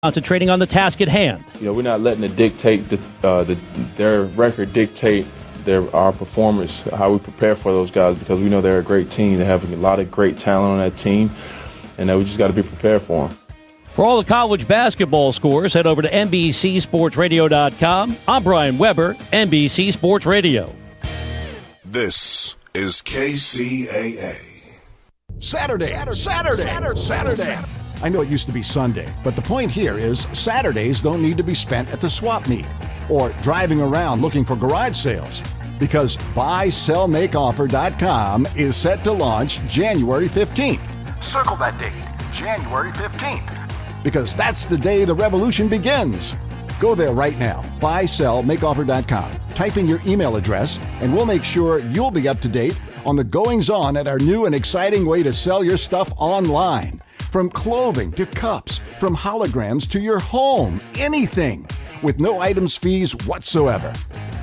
concentrating on the task at hand. We're not letting it dictate their record dictate our performance, how we prepare for those guys, because we know they're a great team. They have a lot of great talent on that team, and we just got to be prepared for them. For all the college basketball scores, head over to NBCSportsRadio.com. I'm Brian Weber, NBC Sports Radio. This is KCAA. Saturday. I know it used to be Sunday, but the point here is Saturdays don't need to be spent at the swap meet or driving around looking for garage sales, because BuySellMakeOffer.com is set to launch January 15th. Circle that date, January 15th, because that's the day the revolution begins. Go there right now, BuySellMakeOffer.com. Type in your email address, and we'll make sure you'll be up to date on the goings-on at our new and exciting way to sell your stuff online. From clothing to cups, from holograms to your home, anything, with no items fees whatsoever.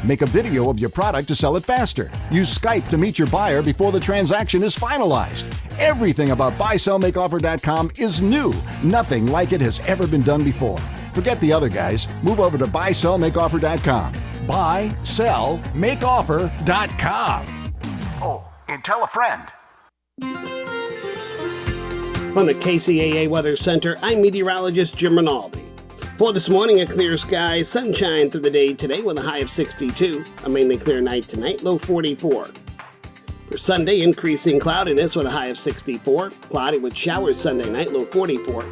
Make a video of your product to sell it faster. Use Skype to meet your buyer before the transaction is finalized. Everything about BuySellMakeOffer.com is new. Nothing like it has ever been done before. Forget the other guys. Move over to BuySellMakeOffer.com. BuySellMakeOffer.com. Oh, and tell a friend. From the KCAA Weather Center, I'm meteorologist Jim Rinaldi. For this morning, a clear sky, sunshine through the day today with a high of 62. A mainly clear night tonight, low 44. For Sunday, increasing cloudiness with a high of 64. Cloudy with showers Sunday night, low 44.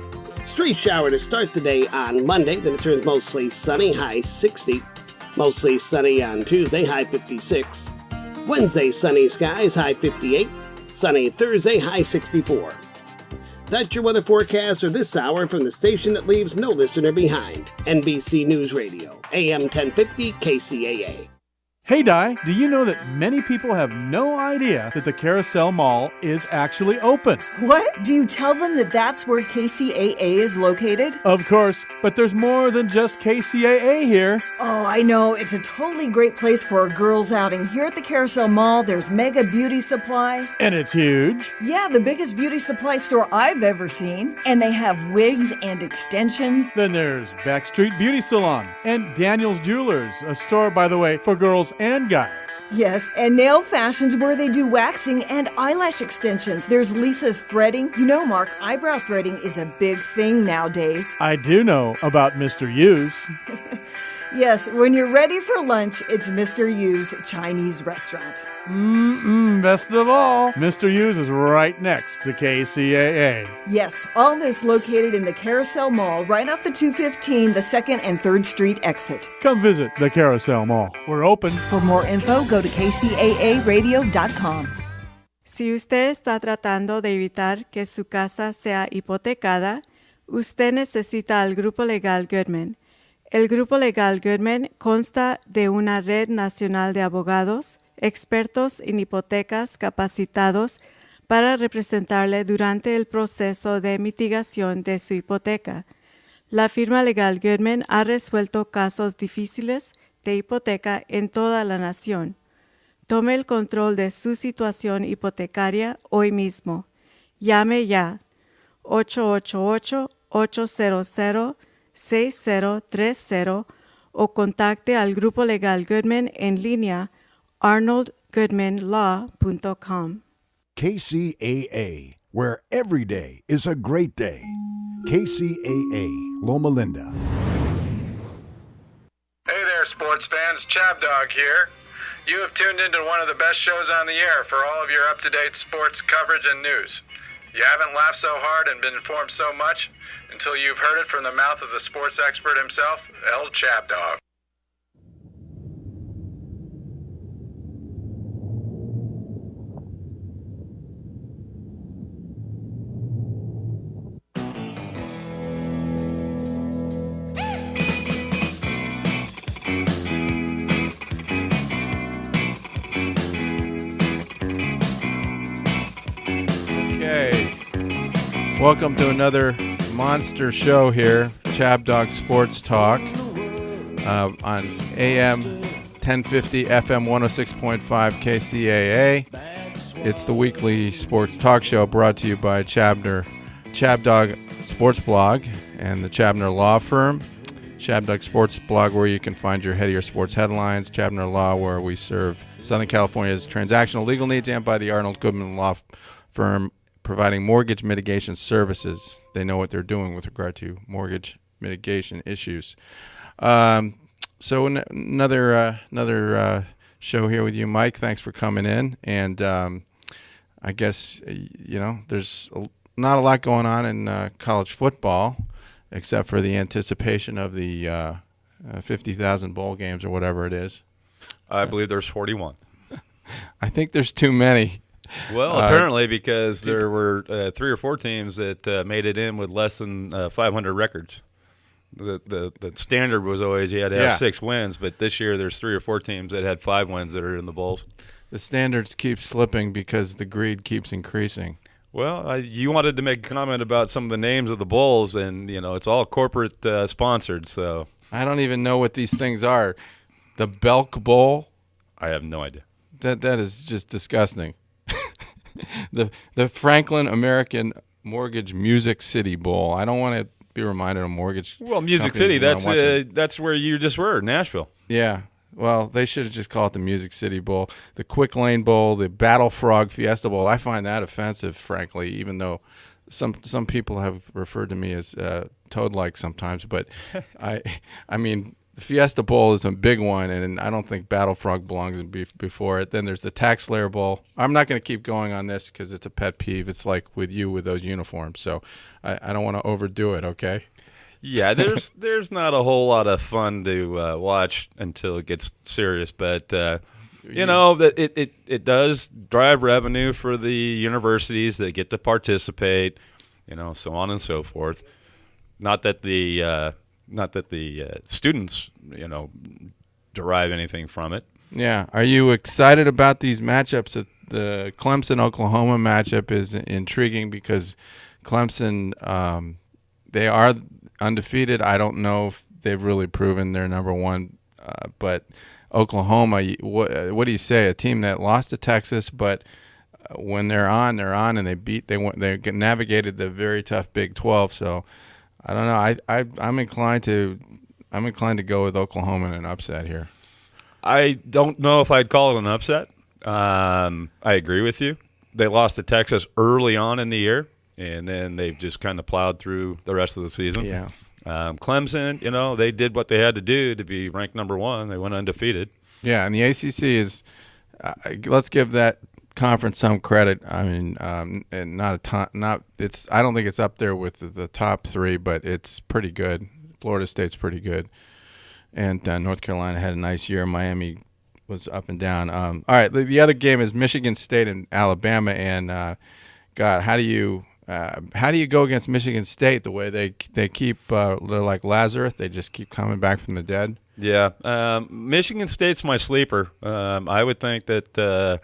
Street shower to start the day on Monday, then it turns mostly sunny, high 60. Mostly sunny on Tuesday, high 56. Wednesday, sunny skies, high 58. Sunny Thursday, high 64. That's your weather forecast for this hour from the station that leaves no listener behind. NBC News Radio, AM 1050 KCAA. Hey Di, do you know that many people have no idea that the Carousel Mall is actually open? What? Do you tell them that that's where KCAA is located? Of course, but there's more than just KCAA here. Oh, I know. It's a totally great place for a girls' outing. Here at the Carousel Mall, there's Mega Beauty Supply. And it's huge. Yeah, the biggest beauty supply store I've ever seen. And they have wigs and extensions. Then there's Backstreet Beauty Salon and Daniel's Jewelers, a store, by the way, for girls and guys. Yes, and Nail Fashions where they do waxing and eyelash extensions. There's Lisa's Threading. You know, Mark, eyebrow threading is a big thing nowadays. I do know about Mr. Yu's. Yes, when you're ready for lunch, it's Mr. Yu's Chinese restaurant. Best of all, Mr. Yu's is right next to KCAA. Yes, all this located in the Carousel Mall, right off the 215, the 2nd and 3rd Street exit. Come visit the Carousel Mall. We're open. For more info, go to kcaaradio.com. Si usted está tratando de evitar que su casa sea hipotecada, usted necesita al Grupo Legal Goodman. El Grupo Legal Goodman consta de una red nacional de abogados, expertos en hipotecas capacitados para representarle durante el proceso de mitigación de su hipoteca. La firma Legal Goodman ha resuelto casos difíciles de hipoteca en toda la nación. Tome el control de su situación hipotecaria hoy mismo. Llame ya 888-800-6030 o contacte al Grupo Legal Goodman en línea arnoldgoodmanlaw.com. KCAA, where every day is a great day. KCAA, Loma Linda. Hey there, sports fans. Chab Dog here. You have tuned into one of the best shows on the air for all of your up-to-date sports coverage and news. You haven't laughed so hard and been informed so much until you've heard it from the mouth of the sports expert himself, El Chab Dog. Welcome to another monster show here, Chab Dog Sports Talk, on AM 1050, FM 106.5 KCAA. It's the weekly sports talk show brought to you by Chab Dog Sports Blog and the Chabner Law Firm. Chab Dog Sports blog, where you can find your headier sports headlines. Chabner Law, where we serve Southern California's transactional legal needs, and by the Arnold Goodman Law Firm, providing mortgage mitigation services. They know what they're doing with regard to mortgage mitigation issues. So another show here with you, Mike. Thanks for coming in. And I guess, there's not a lot going on in college football, except for the anticipation of the 50,000 bowl games or whatever it is. I believe there's 41. I think there's too many. Well, apparently, because there were 3 or 4 teams that made it in with less than 500 records. The standard was always you had to have 6 wins, but this year there's 3 or 4 teams that had 5 wins that are in the bowls. The standards keep slipping because the greed keeps increasing. Well, you wanted to make a comment about some of the names of the bowls, and it's all corporate sponsored. So I don't even know what these things are. The Belk Bowl. I have no idea. That is just disgusting. the Franklin American Mortgage Music City Bowl. I don't want to be reminded of mortgage. Well, Music City. That's where you just were, Nashville. Yeah. Well, they should have just called it the Music City Bowl, the Quick Lane Bowl, the Battle Frog Fiesta Bowl. I find that offensive, frankly, even though some people have referred to me as toad-like sometimes. But I mean, the Fiesta Bowl is a big one, and I don't think Battle Frog belongs before it. Then there's the Tax Slayer Bowl. I'm not going to keep going on this because it's a pet peeve. It's like with you with those uniforms. So I don't want to overdo it, okay? Yeah, there's not a whole lot of fun to watch until it gets serious, but it does drive revenue for the universities that get to participate, so on and so forth. Not that the students derive anything from it. Yeah, are you excited about these matchups? The Clemson-Oklahoma matchup is intriguing because Clemson, they are undefeated. I don't know if they've really proven they're number one, but Oklahoma, what do you say? A team that lost to Texas, but when they're on, and they navigated the very tough Big 12. So I don't know. I'm inclined to go with Oklahoma in an upset here. I don't know if I'd call it an upset. I agree with you. They lost to Texas early on in the year, and then they've just kind of plowed through the rest of the season. Yeah. Clemson, they did what they had to do to be ranked number 1. They went undefeated. Yeah, and the ACC is let's give that conference some credit. I mean, and not a ton. I don't think it's up there with the top 3, but it's pretty good. Florida State's pretty good, and North Carolina had a nice year. Miami was up and down. All right, the other game is Michigan State and Alabama, and God, how do you go against Michigan State the way they keep they're like Lazarus, they just keep coming back from the dead? Yeah, Michigan State's my sleeper. I would think that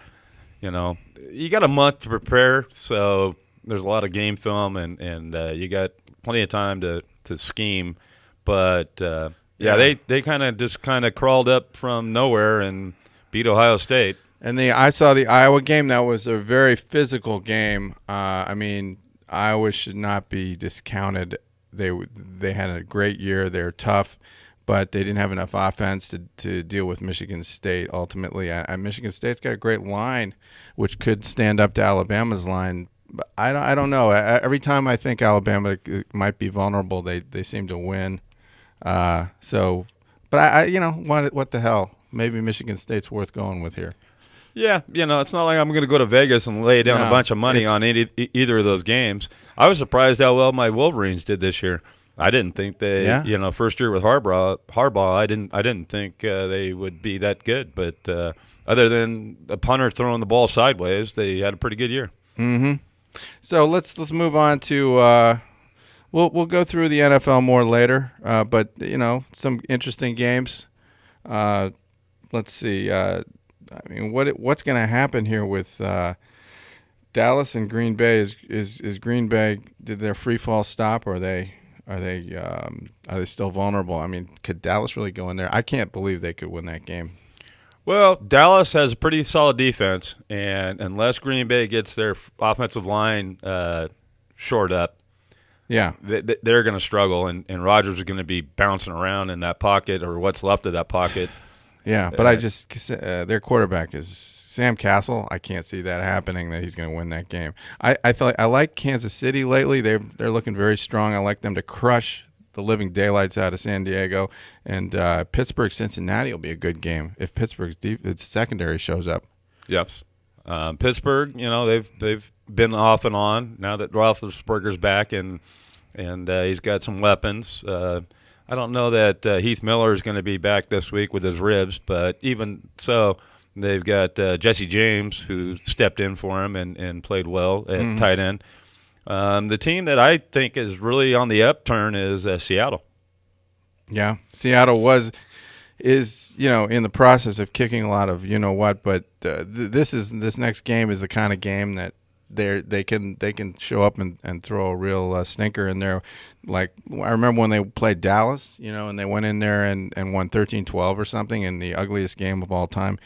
you got a month to prepare, so there's a lot of game film and you got plenty of time to scheme. But they kind of crawled up from nowhere and beat Ohio State. And I saw the Iowa game. That was a very physical game. I mean, Iowa should not be discounted. They had a great year. They're tough, but they didn't have enough offense to deal with Michigan State ultimately. Michigan State's got a great line, which could stand up to Alabama's line. But I don't know. Every time I think Alabama might be vulnerable, they seem to win. But what the hell? Maybe Michigan State's worth going with here. Yeah, it's not like I'm going to go to Vegas and lay down a bunch of money on either of those games. I was surprised how well my Wolverines did this year. I didn't think they, first year with Harbaugh, I didn't think they would be that good. But other than a punter throwing the ball sideways, they had a pretty good year. Mm-hmm. So let's move on to we'll go through the NFL more later. But some interesting games. Let's see. What's going to happen here with Dallas and Green Bay? Is Green Bay, did their free fall stop, or are they still vulnerable? I mean, could Dallas really go in there? I can't believe they could win that game. Well, Dallas has a pretty solid defense, and unless Green Bay gets their offensive line shored up, Yeah. they're going to struggle, and Rodgers is going to be bouncing around in that pocket or what's left of that pocket. Yeah, but their quarterback is Sam Castle. I can't see that happening, that he's going to win that game. I like Kansas City lately. They're looking very strong. I like them to crush the living daylights out of San Diego. And Pittsburgh-Cincinnati will be a good game if Pittsburgh's its secondary shows up. Yes. Pittsburgh, they've been off and on now that Roethlisberger's back and he's got some weapons. I don't know that Heath Miller is going to be back this week with his ribs, but even so, they've got Jesse James, who stepped in for him and played well at tight end. The team that I think is really on the upturn is Seattle. Yeah, Seattle is in the process of kicking a lot of but this next game is the kind of game that they can show up and throw a real stinker in there. Like, I remember when they played Dallas, and they went in there and won 13-12 or something in the ugliest game of all time.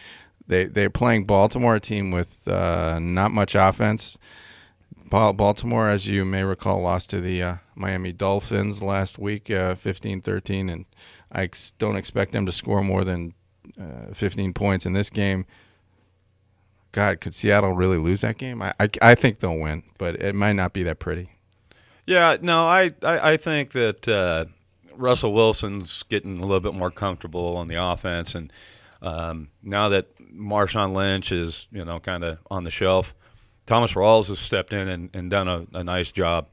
They're playing Baltimore, a team with not much offense. Baltimore, as you may recall, lost to the Miami Dolphins last week, 15-13, and I don't expect them to score more than 15 points in this game. God, could Seattle really lose that game? I think they'll win, but it might not be that pretty. Yeah, no, I think that Russell Wilson's getting a little bit more comfortable on the offense, and now that Marshawn Lynch is kind of on the shelf, Thomas Rawls has stepped in and done a nice job.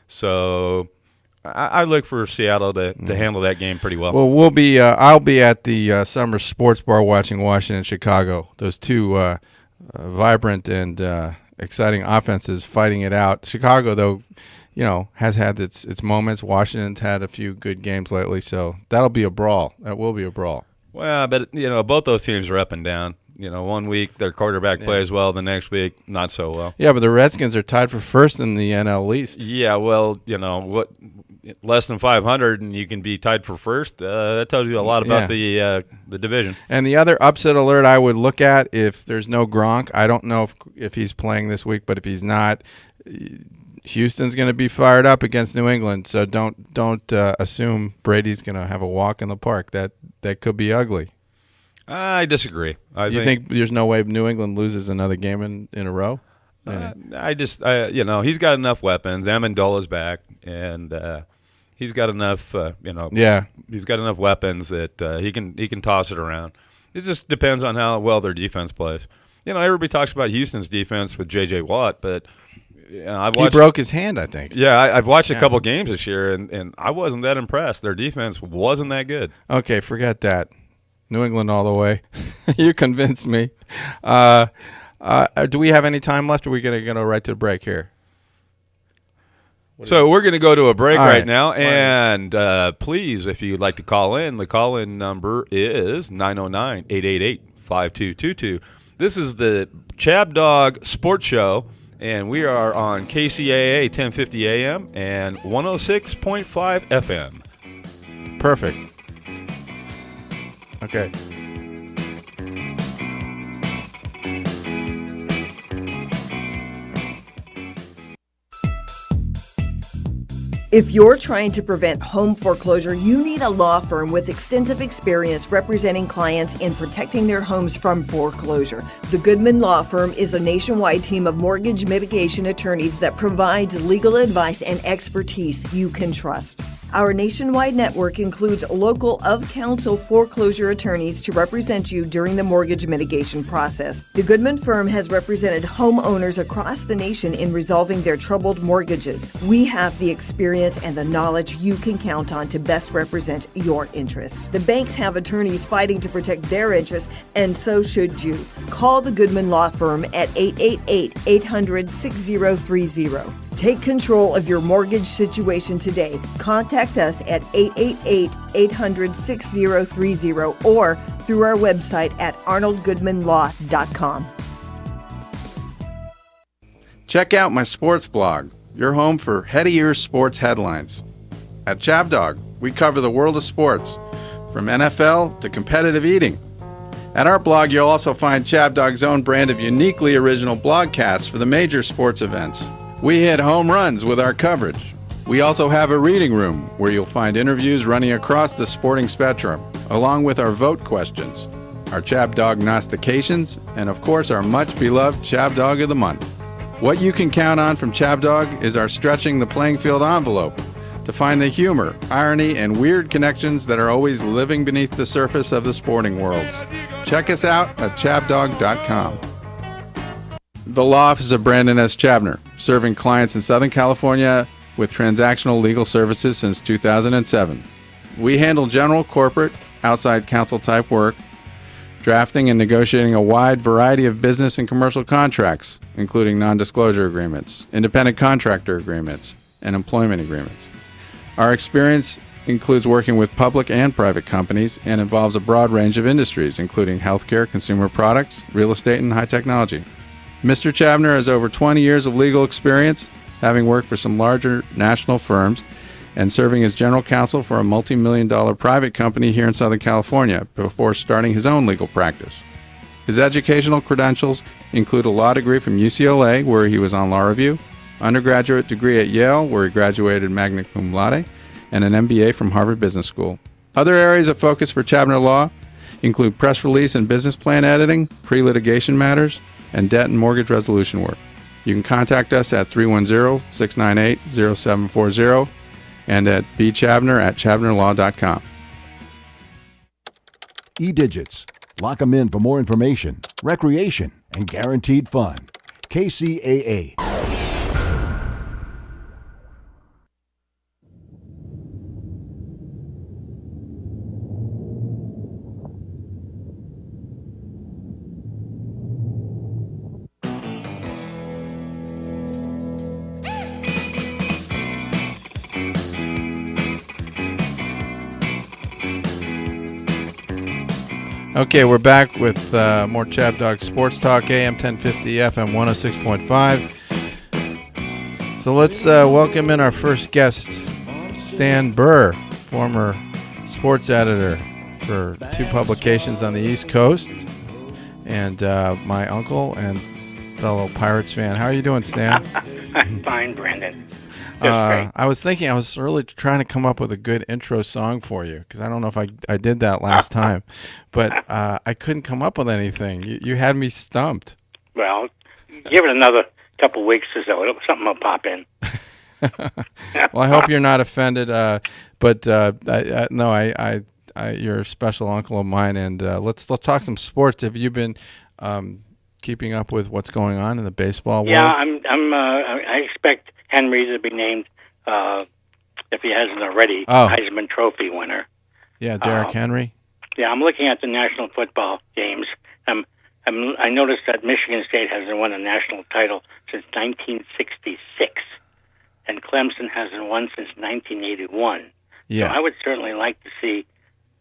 So I look for Seattle to handle that game pretty well. Well, I'll be at the Summer Sports Bar watching Washington and Chicago. Those two vibrant and exciting offenses fighting it out. Chicago, though, has had its moments. Washington's had a few good games lately, so that'll be a brawl. That will be a brawl. Well, but both those teams are up and down. 1 week their quarterback plays well, the next week not so well. Yeah, but the Redskins are tied for first in the NL East. Yeah, well, what, less than 500 and you can be tied for first. That tells you a lot about the division. And the other upset alert I would look at, if there's no Gronk, I don't know if he's playing this week, but if he's not, Houston's going to be fired up against New England. So don't assume Brady's going to have a walk in the park. That could be ugly. I disagree. You think there's no way New England loses another game in a row? He's got enough weapons. Amendola's back, and he's got enough. He's got enough weapons that he can toss it around. It just depends on how well their defense plays. Everybody talks about Houston's defense with J.J. Watt, but he broke his hand, I think. Yeah, I've watched a couple games this year, and I wasn't that impressed. Their defense wasn't that good. Okay, forget that. New England all the way. You convinced me. Do we have any time left, or are we going to go right to the break here? So we're going to go to a break right now, and please, if you'd like to call in, the call-in number is 909-888-5222. This is the Chab Dog Sports Show, and we are on KCAA 1050 AM and 106.5 FM. Perfect. Okay. If you're trying to prevent home foreclosure, you need a law firm with extensive experience representing clients in protecting their homes from foreclosure. The Goodman Law Firm is a nationwide team of mortgage mitigation attorneys that provides legal advice and expertise you can trust. Our nationwide network includes local of-counsel foreclosure attorneys to represent you during the mortgage mitigation process. The Goodman firm has represented homeowners across the nation in resolving their troubled mortgages. We have the experience and the knowledge you can count on to best represent your interests. The banks have attorneys fighting to protect their interests, and so should you. Call the Goodman Law Firm at 888-800-6030. Take control of your mortgage situation today. Contact us at 888-800-6030 or through our website at arnoldgoodmanlaw.com. Check out my sports blog, your home for head-of-ears sports headlines. At Chab Dog, we cover the world of sports, from NFL to competitive eating. At our blog, you'll also find Chab Dog's own brand of uniquely original blogcasts for the major sports events. We hit home runs with our coverage. We also have a reading room where you'll find interviews running across the sporting spectrum, along with our vote questions, our Chab Dog Gnostications, and of course our much-beloved Chab Dog of the Month. What you can count on from Chab Dog is our stretching the playing field envelope to find the humor, irony, and weird connections that are always living beneath the surface of the sporting world. Check us out at chabdog.com. The Law Office of Brandon S. Chabner, serving clients in Southern California with transactional legal services since 2007. We handle general, corporate, outside counsel type work, drafting and negotiating a wide variety of business and commercial contracts, including non-disclosure agreements, independent contractor agreements, and employment agreements. Our experience includes working with public and private companies and involves a broad range of industries, including healthcare, consumer products, real estate, and high technology. Mr. Chabner has over 20 years of legal experience, having worked for some larger national firms and serving as general counsel for a multi-million-dollar private company here in Southern California before starting his own legal practice. His educational credentials include a law degree from UCLA, where he was on law review, undergraduate degree at Yale, where he graduated magna cum laude, and an MBA from Harvard Business School. Other areas of focus for Chabner Law include press release and business plan editing, pre-litigation matters, and debt and mortgage resolution work. You can contact us at 310-698-0740 and at bchabner@chabnerlaw.com. E-Digits. Lock 'em in for more information, recreation, and guaranteed fun. KCAA. Okay, we're back with more Chab Dog Sports Talk, AM 1050, FM 106.5. So let's welcome in our first guest, Stan Burr, former sports editor for 2 publications on the East Coast, and my uncle and fellow Pirates fan. How are you doing, Stan? I'm fine, Brandon. Great. I was really trying to come up with a good intro song for you, because I don't know if I did that last time, but I couldn't come up with anything. You had me stumped. Well, give it another couple weeks or so. Something will pop in. Well, I hope you're not offended, but you're a special uncle of mine, and let's talk some sports. Have you been keeping up with what's going on in the baseball world? Yeah, I expect Henry to be named, if he hasn't already, Heisman Trophy winner. Yeah, Derrick Henry. Yeah, I'm looking at the national football games. I noticed that Michigan State hasn't won a national title since 1966, and Clemson hasn't won since 1981. Yeah. So I would certainly like to see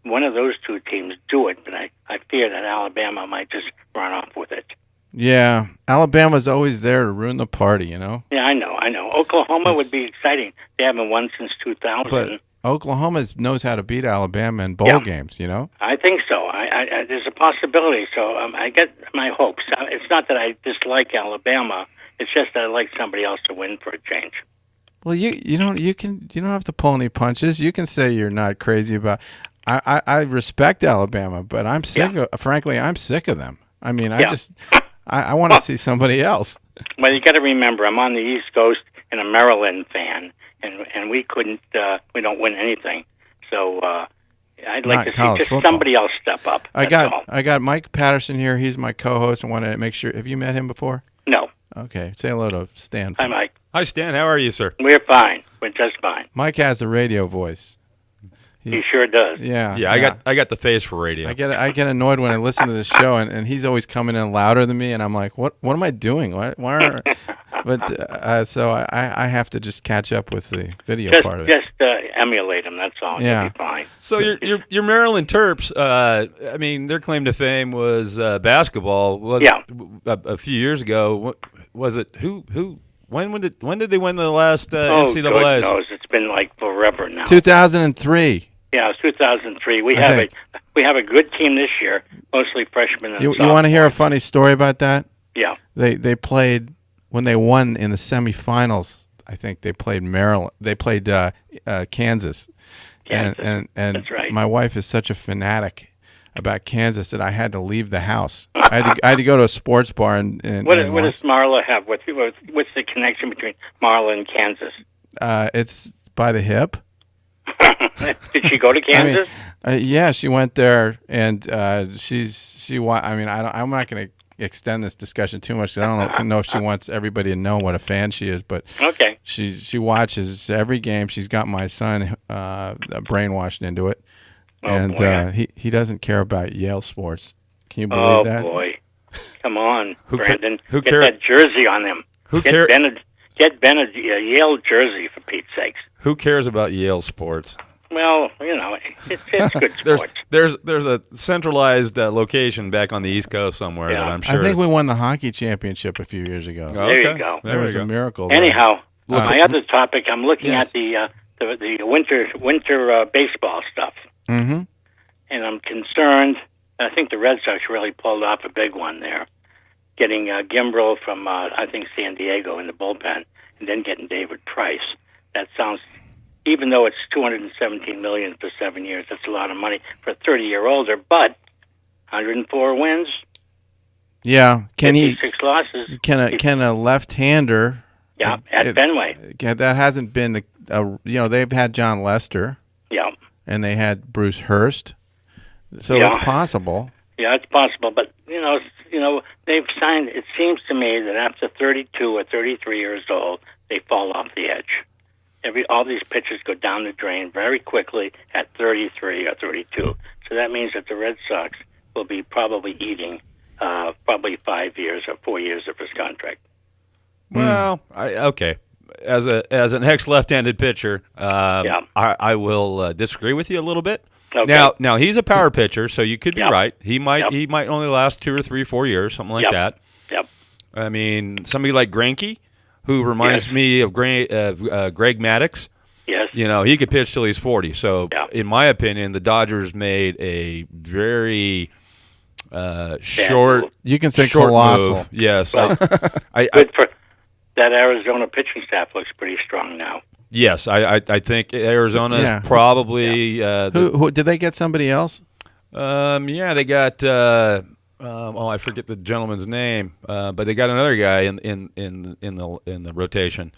one of those 2 teams do it, but I fear that Alabama might just run off with it. Yeah, Alabama's always there to ruin the party, you know? Yeah, I know. Oklahoma would be exciting. They haven't won since 2000. But Oklahoma knows how to beat Alabama in bowl games, you know? I think so. There's a possibility, so I get my hopes. It's not that I dislike Alabama. It's just that I like somebody else to win for a change. Well, you don't have to pull any punches. You can say you're not crazy about. I respect Alabama, but I'm sick. Frankly, I'm sick of them. I mean, I want to see somebody else. Well, you got to remember, I'm on the East Coast and a Maryland fan, and we don't win anything. So I'd like to see just somebody else step up. I got Mike Patterson here. He's my co-host. I want to make sure. Have you met him before? No. Okay. Say hello to Stan. Hi, Mike. Hi, Stan. How are you, sir? We're fine. We're just fine. Mike has a radio voice. He sure does. Yeah. I got the face for radio. I get annoyed when I listen to this show, and he's always coming in louder than me, and I'm like, what am I doing? So I have to just catch up with the video part of it. Just emulate him. That's all. Yeah. You'll be fine. So your Maryland Terps. I mean, their claim to fame was basketball. A few years ago. Was it who? When did they win the last NCAA? Good knows. It's been like forever now. 2003. Yeah, it was 2003. We have a good team this year, mostly freshmen and You want to hear a funny story about that? Yeah. They played when they won in the semifinals. I think they played Maryland. They played Kansas. And That's right. My wife is such a fanatic about Kansas that I had to leave the house. I had to go to a sports bar and what does Marla have? What's the connection between Marla and Kansas? It's by the hip. Did she go to Kansas? Yeah, she went there, and I'm not going to extend this discussion too much. 'Cause I don't know if she wants everybody to know what a fan she is, but okay. She watches every game. She's got my son brainwashed into it, he doesn't care about Yale sports. Can you believe that? Oh boy, come on, Brandon, who get that jersey on him. Get Ben a Yale jersey for Pete's sakes. Who cares about Yale sports? Well, it's good sports. There's a centralized location back on the East Coast somewhere that I'm sure. I think we won the hockey championship a few years ago. There you go. There was a miracle. Anyhow, my other topic, I'm looking at the winter baseball stuff, mm-hmm. and I'm concerned. I think the Red Sox really pulled off a big one there, getting Gimbrel from I think San Diego in the bullpen, and then getting David Price. That sounds. Even though it's $217 million for 7 years, that's a lot of money for a 30-year-older. But 104 wins. Yeah, 56 losses. Can a left-hander? Yeah, at Fenway. That hasn't been they've had John Lester. Yeah. And they had Bruce Hurst. So it's possible. Yeah, it's possible, but they've signed. It seems to me that after 32 or 33 years old, they fall off the edge. All these pitchers go down the drain very quickly at 33 or 32. So that means that the Red Sox will be probably eating probably 5 years or 4 years of his contract. Well, as an ex-left-handed pitcher, I will disagree with you a little bit. Okay. Now he's a power pitcher, so you could be right. He might only last 2 or 3, 4 years, something like that. Yep. I mean, somebody like Greinke, who reminds me of Greg Maddux. Yes. He could pitch till he's 40. So, in my opinion, the Dodgers made a very short. You can say colossal. Move. Yes. Well, good for that Arizona pitching staff looks pretty strong now. Yes, I think Arizona is probably. Who did they get? Somebody else? They got. I forget the gentleman's name, but they got another guy in the rotation.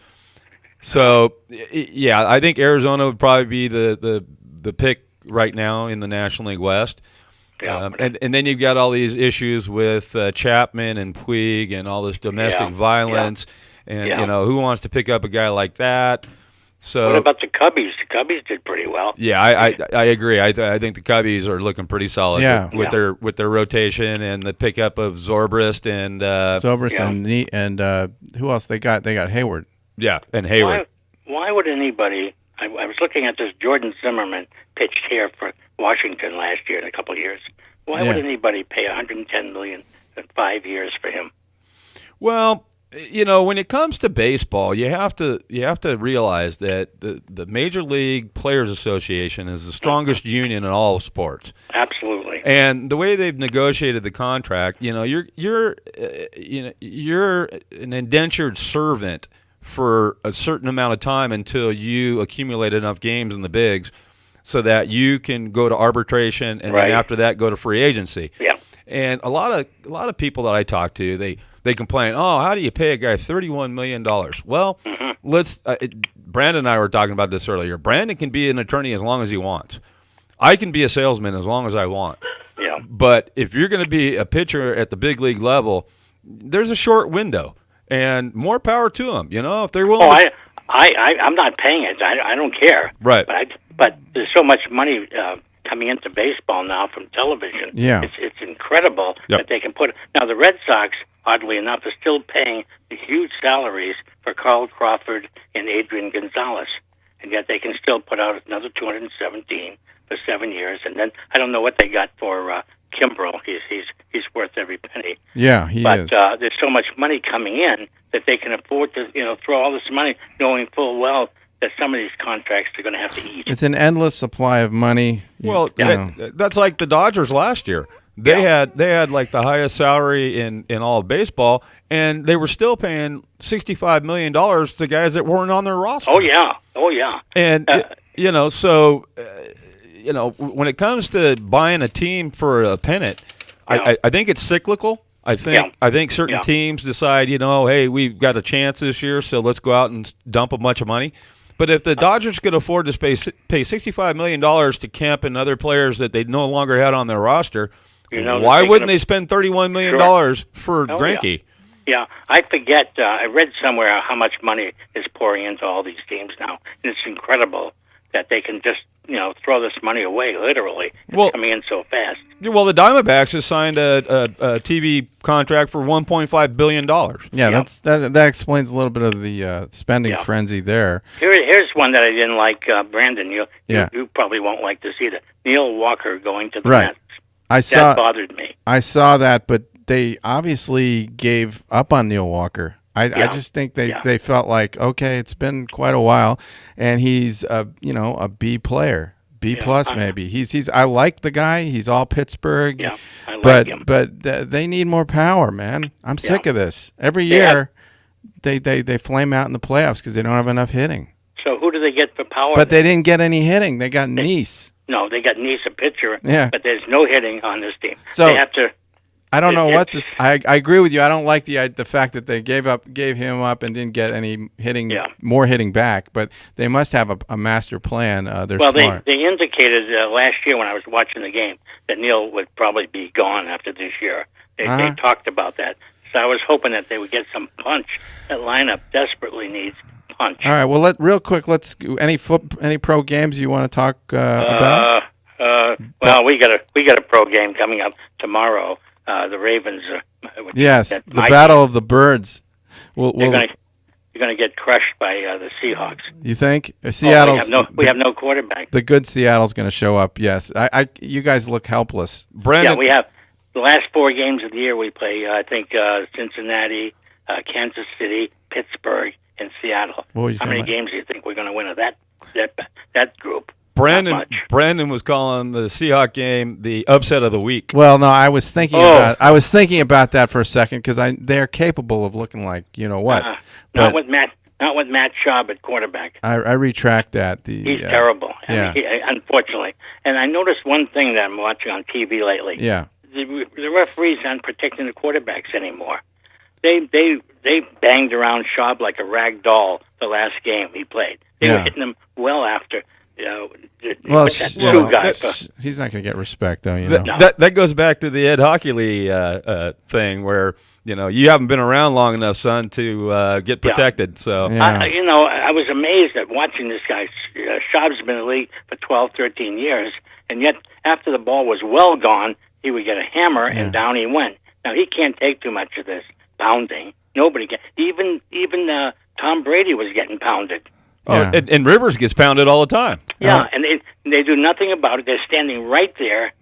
So, I think Arizona would probably be the pick right now in the National League West. Yeah. And then you've got all these issues with Chapman and Puig and all this domestic violence, and who wants to pick up a guy like that? So what about the Cubbies? The Cubbies did pretty well. Yeah, I agree. I think the Cubbies are looking pretty solid with their rotation and the pickup of Zobrist and and who else they got? They got Hayward. Yeah, and Hayward. Why would anybody? I was looking at this. Jordan Zimmerman pitched here for Washington last year in a couple of years. Why would anybody pay $110 million in 5 years for him? Well, when it comes to baseball, you have to realize that the Major League Players Association is the strongest union in all of sports. Absolutely. And the way they've negotiated the contract, you're an indentured servant for a certain amount of time until you accumulate enough games in the bigs, so that you can go to arbitration and then after that go to free agency. Yeah. And a lot of people that I talk to, they complain, how do you pay a guy $31 million? Well, Brandon and I were talking about this earlier. Brandon can be an attorney as long as he wants. I can be a salesman as long as I want. Yeah. But if you're going to be a pitcher at the big league level, there's a short window, and more power to them. If they're willing. I'm not paying it. I don't care. Right. But there's so much money coming into baseball now from television. Yeah. It's incredible that they can put. Now the Red Sox, oddly enough, are still paying the huge salaries for Carl Crawford and Adrian Gonzalez, and yet they can still put out another $217 for 7 years. And then I don't know what they got for Kimbrel. He's worth every penny. Yeah, he is. But there's so much money coming in that they can afford to throw all this money, knowing full well that some of these contracts are going to have to eat. It's an endless supply of money. Well, that's like the Dodgers last year. They had like the highest salary in all of baseball, and they were still paying $65 million to guys that weren't on their roster. Oh yeah. And when it comes to buying a team for a pennant, I think it's cyclical. I think certain teams decide, hey, we've got a chance this year, so let's go out and dump a bunch of money. But if the Dodgers could afford to pay $65 million to Kemp and other players that they no longer had on their roster, why wouldn't they spend $31 million for Greinke? Yeah, I forget. I read somewhere how much money is pouring into all these teams now, and it's incredible that they can just throw this money away. Literally, it's coming in so fast. Well, the Diamondbacks just signed a TV contract for $1.5 billion. Yeah, that explains a little bit of the spending frenzy there. Here's one that I didn't like, Brandon. You probably won't like this either. Neil Walker going to the Mets. That bothered me. I saw that, but they obviously gave up on Neil Walker. I just think they felt like, okay, it's been quite a while, and he's a B player, B plus maybe. I like the guy. He's all Pittsburgh. Yeah, I like him. But they need more power, man. I'm sick of this. Every year they flame out in the playoffs because they don't have enough hitting. So who do they get for power? But they didn't get any hitting. They got Neese. No, they got Neese, a pitcher. Yeah. But there's no hitting on this team. So they have to. I don't know what I agree with you. I don't like the fact that they gave him up and didn't get any hitting, more hitting back. But they must have a master plan. They're smart. They indicated last year when I was watching the game that Neil would probably be gone after this year. They talked about that. So I was hoping that they would get some punch. That lineup desperately needs punch. All right. Well, real quick. Let's any pro games you want to talk about? Well, we got a pro game coming up tomorrow. The Ravens. Yes, the Battle of the Birds. You're going to get crushed by the Seahawks. You think? Seattle's we have no quarterback. The good Seattle's going to show up. Yes, you guys look helpless. Brandon, we have the last 4 games of the year. We play. I think Cincinnati, Kansas City, Pittsburgh, and Seattle. How many games do you think we're going to win of that group? Brandon was calling the Seahawks game the upset of the week. Well, no, I was thinking about that for a second because they're capable of looking like what. Not with Matt Chab at quarterback. I retract that. He's terrible. Yeah. Unfortunately, and I noticed one thing that I'm watching on TV lately. Yeah. The referees aren't protecting the quarterbacks anymore. They banged around Chab like a rag doll the last game he played. They were hitting him well after. He's not going to get respect, though. That goes back to the Ed Hockley thing, where you haven't been around long enough, son, to get protected. So I was amazed at watching this guy. Schaub's been in the league for 12, 13 years, and yet after the ball was well gone, he would get a hammer and down he went. Now he can't take too much of this pounding. Nobody can. Even Tom Brady was getting pounded. Oh, and Rivers gets pounded all the time. Yeah, and they do nothing about it. They're standing right there,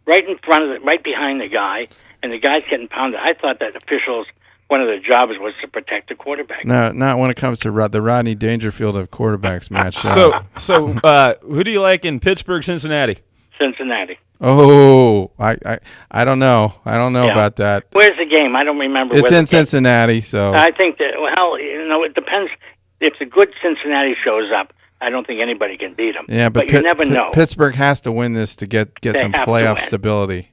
right in front of it, right behind the guy, and the guy's getting pounded. I thought that officials, one of their jobs was to protect the quarterback. No, not when it comes to the Rodney Dangerfield of quarterbacks match. So who do you like in Pittsburgh, Cincinnati? Cincinnati. Oh, I don't know. I don't know about that. Where's the game? I don't remember. It's in Cincinnati, so I think that. Well, it depends. If the good Cincinnati shows up, I don't think anybody can beat them. Yeah, but you never know. Pittsburgh has to win this to get some playoff stability.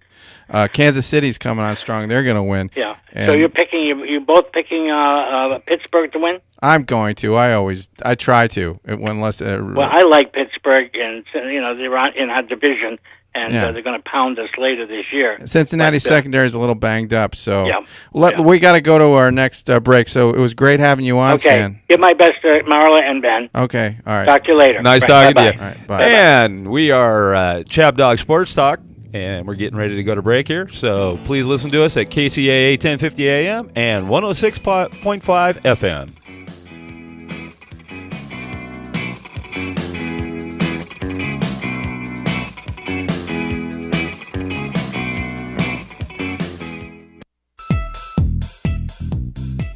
Kansas City's coming on strong; they're going to win. Yeah. So you're both picking Pittsburgh to win. I'm going to. I try to. Unless. Well, I like Pittsburgh, and they're in our division. And they're going to pound us later this year. Cincinnati secondary is a little banged up, so we got to go to our next break. So it was great having you on, Stan. Give my best to Marla and Ben. Okay, all right. Talk to you later. Nice talking to you. All right, bye. And we are Chab Dog Sports Talk, and we're getting ready to go to break here. So please listen to us at Kcaa 1050 AM and 106.5 FM.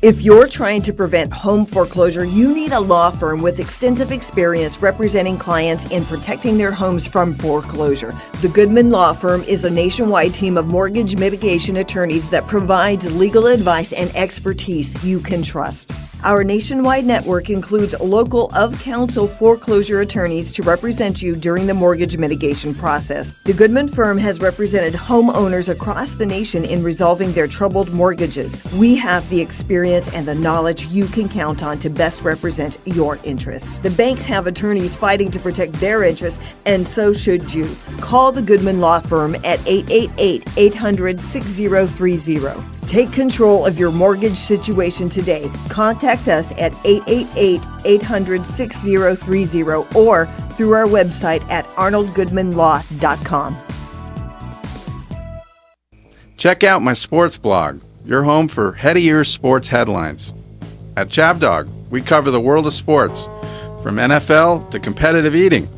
If you're trying to prevent home foreclosure, you need a law firm with extensive experience representing clients in protecting their homes from foreclosure. The Goodman Law Firm is a nationwide team of mortgage mitigation attorneys that provides legal advice and expertise you can trust. Our nationwide network includes local of-counsel foreclosure attorneys to represent you during the mortgage mitigation process. The Goodman firm has represented homeowners across the nation in resolving their troubled mortgages. We have the experience and the knowledge you can count on to best represent your interests. The banks have attorneys fighting to protect their interests, and so should you. Call the Goodman Law Firm at 888-800-6030. Take control of your mortgage situation today. Contact us at 888-800-6030 or through our website at arnoldgoodmanlaw.com. Check out my sports blog, your home for head-of-ear sports headlines. At Chab Dog, we cover the world of sports, from NFL to competitive eating.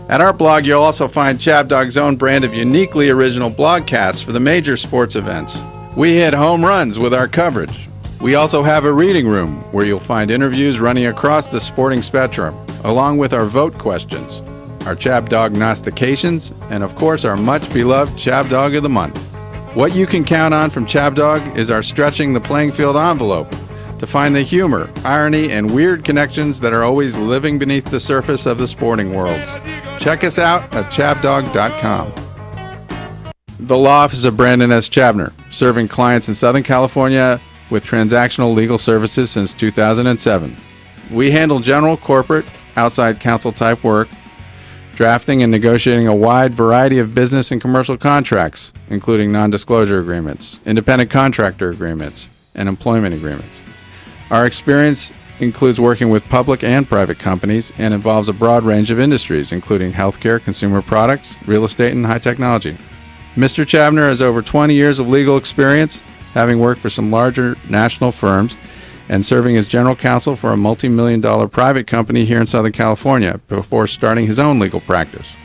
At our blog, you'll also find Chab Dog's own brand of uniquely original blogcasts for the major sports events. We hit home runs with our coverage. We also have a reading room where you'll find interviews running across the sporting spectrum, along with our vote questions, our Chab Dognostications, and of course our much-beloved Chab Dog of the Month. What you can count on from Chab Dog is our stretching the playing field envelope to find the humor, irony, and weird connections that are always living beneath the surface of the sporting world. Check us out at chabdog.com. The law office of Brandon S. Chabner, serving clients in Southern California with transactional legal services since 2007. We handle general, corporate, outside counsel type work, drafting and negotiating a wide variety of business and commercial contracts, including non-disclosure agreements, independent contractor agreements, and employment agreements. Our experience includes working with public and private companies and involves a broad range of industries, including healthcare, consumer products, real estate, and high technology. Mr. Chabner has over 20 years of legal experience, having worked for some larger national firms and serving as general counsel for a multi-million-dollar private company here in Southern California before starting his own legal practice.